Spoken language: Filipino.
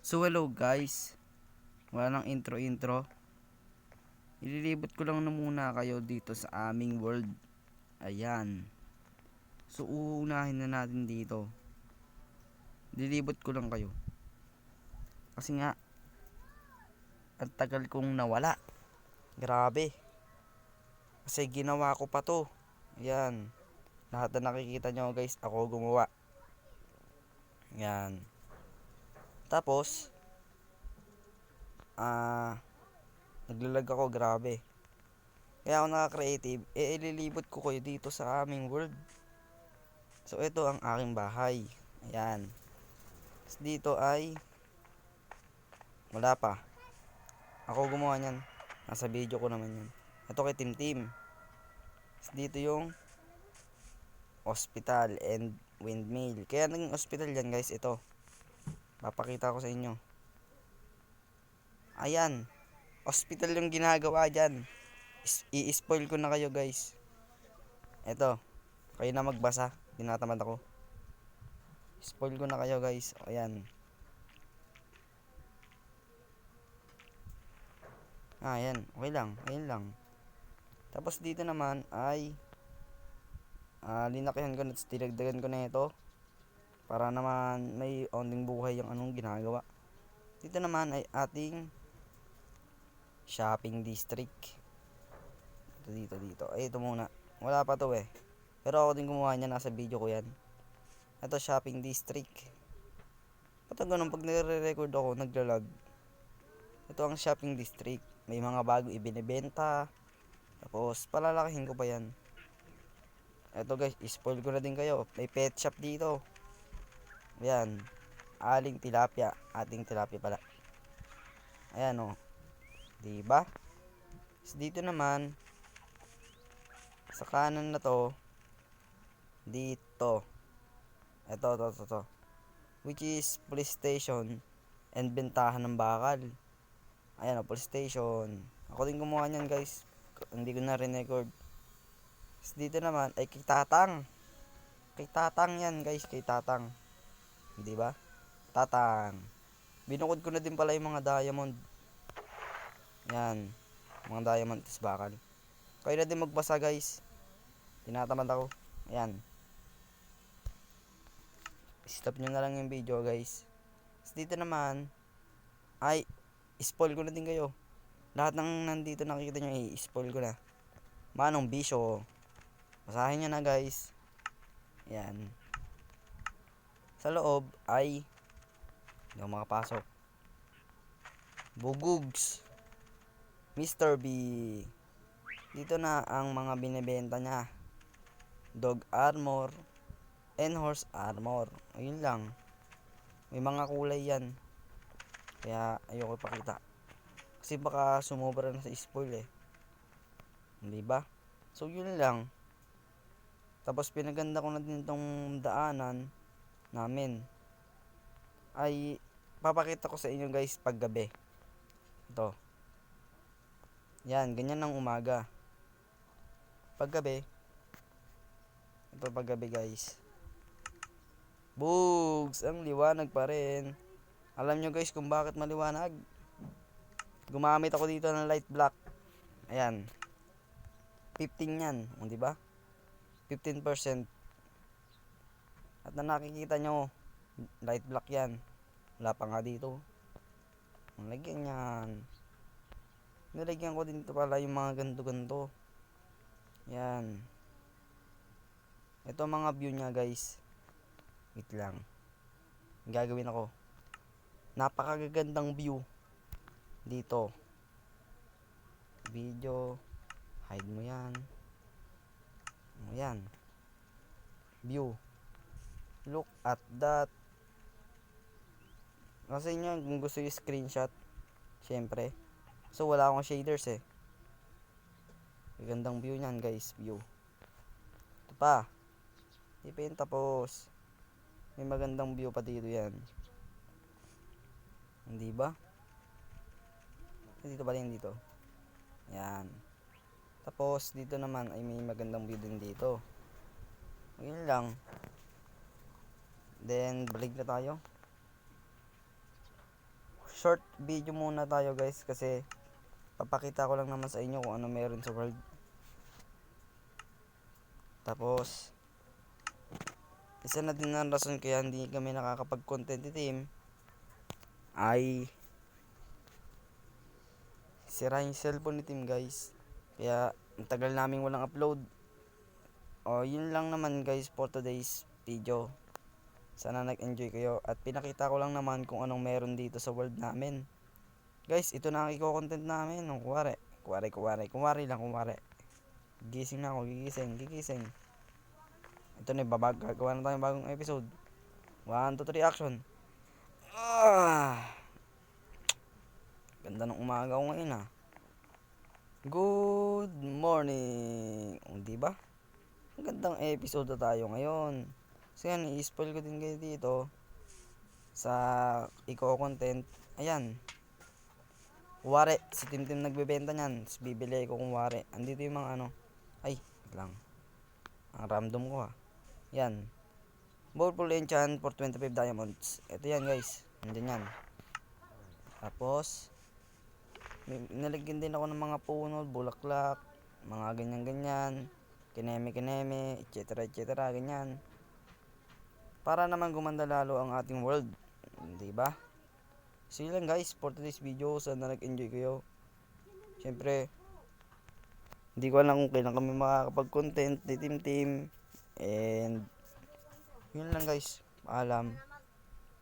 So hello guys, wala nang intro. Ililibot ko lang na muna kayo dito sa aming world. Ayan. So uunahin na natin dito. Lilibot ko lang kayo. Kasi nga, ang tagal kong nawala. Grabe. Kasi ginawa ko pa to. Ayan. Lahat na nakikita nyo guys, ako gumawa. Ayan. Tapos, naglalag ako, grabe. Kaya ako naka-creative, ililibot ko kayo dito sa aming world. So ito ang aking bahay. Ayan. Tapos dito ay wala pa. Ako gumawa niyan. Nasa video ko naman yun. Ito kay Tim. Tapos dito yung hospital and windmill. Kaya naging hospital yan guys. Ito. Papakita ko sa inyo. Ayan. Hospital yung ginagawa dyan. I-spoil ko na kayo guys. Ito. Kayo na magbasa. Tinatamad ako. Spoil ko na kayo guys. Ayan. Ayan. Okay lang. Ayan lang. Tapos dito naman ay linakihan ko na, dinagdagan ko na ito para naman may onting buhay yung anong ginagawa. Dito naman ay ating shopping district. Dito. Ay, ito muna. Wala pa to eh. Pero ako din gumawa niya, nasa video ko yan. Ito shopping district. Ito ganun, pag nire-record ako, naglalag. Ito ang shopping district. May mga bago ibinebenta. Tapos, palalakihin ko pa yan. Ito guys, spoil ko na din kayo. May pet shop dito. Ayan. Ating tilapia pala. Ayan o. Diba? So, dito naman, sa kanan na to, dito. Ito. Which is police station and bentahan ng bakal. Ayan o, police station. Ako din gumawa niyan guys. Hindi ko na re-record. So, dito naman ay kay Tatang. Kay Tatang yan guys, kay Tatang. Di ba? Tatang. Binukod ko na din pala yung mga diamond. Yan. Mga diamond is bakal. Kayo na din magbasa guys. Tinatamad ako. Ayan. Stop nyo na lang yung video guys. So, dito naman ay spoil ko na din kayo. Lahat ng nandito nakikita nyo ay spoil ko na. Manong Bisyo. Basahin nyo na guys. Ayan. Sa loob ay hindi ako makapasok. Bugugs. Mr. B. Dito na ang mga binebenta niya. Dog armor and horse armor. Ayun lang. May mga kulay yan. Kaya ayoko ipakita. Kasi baka sumobra na sa spoil eh. Hindi ba? So yun lang. Tapos pinaganda ko na din itong daanan namin. Ay papakita ko sa inyo guys paggabi. Ito. Yan, ganyan ng umaga. Paggabi. Ito paggabi guys. Bugs, ang liwanag pa rin. Alam nyo guys kung bakit maliwanag? Gumamit ako dito ng light black. Ayan. 15 yan, di ba? 15%. At na nakikita nyo, light black yan. Wala pa nga dito. Lagyan yan. Nilagyan ko din ito pala yung mga ganto-ganto. Yan. Ito mga view niya guys. Wait lang. Gagawin ako. Napakagandang view. Dito. Video. Hide mo yan. Ayan. View. Look at that. Kasi nyo kung gusto yung screenshot. Syempre. So wala akong shaders eh. Gandang view niyan guys. View. Ito pa. Hindi pa yun tapos. May magandang view pa dito yan. Hindi ba? Dito ba din dito? Yan. Tapos dito naman ay may magandang view din dito. Yun lang. Then balik na tayo. short video muna tayo guys kasi papakita ko lang naman sa inyo kung ano meron sa world. Tapos isa na din ang rason kaya hindi kami nakakapag-content ni team ay sira yung cellphone ni team guys. Kaya ang tagal namin walang upload. O yun lang naman guys for today's video. Sana nag-enjoy kayo at pinakita ko lang naman kung anong meron dito sa world namin. Guys, ito na ang i-content namin. Kuwari lang. Gising na ako, gigising. Ito na, gagawa na tayong bagong episode. 1, 2, 3, action. Ganda ng umaga ko ngayon ah. Good morning. Di ba? Gandang episode na tayo ngayon. So yan, i-spoil ko din kayo dito sa i-content. Ayan. Kuwari, si Timtim nagbebenta niyan. Tapos bibili ko kung wari. Andito yung mga ano. Ay, lang. Ang random ko ha. Yan. Bowlful enchant for 25 diamonds. Ito yan guys. Nandiyan yan. Tapos, nilagyan din ako ng mga puno, bulaklak, mga ganyan-ganyan. Kineme, etc. Ganyan. Para naman gumanda lalo ang ating world. Diba? So yun lang guys for today's video. Sana nag-enjoy kayo. Siyempre, hindi ko alam kung kailan kami makakapag-content ni Team. And yun lang guys. Paalam.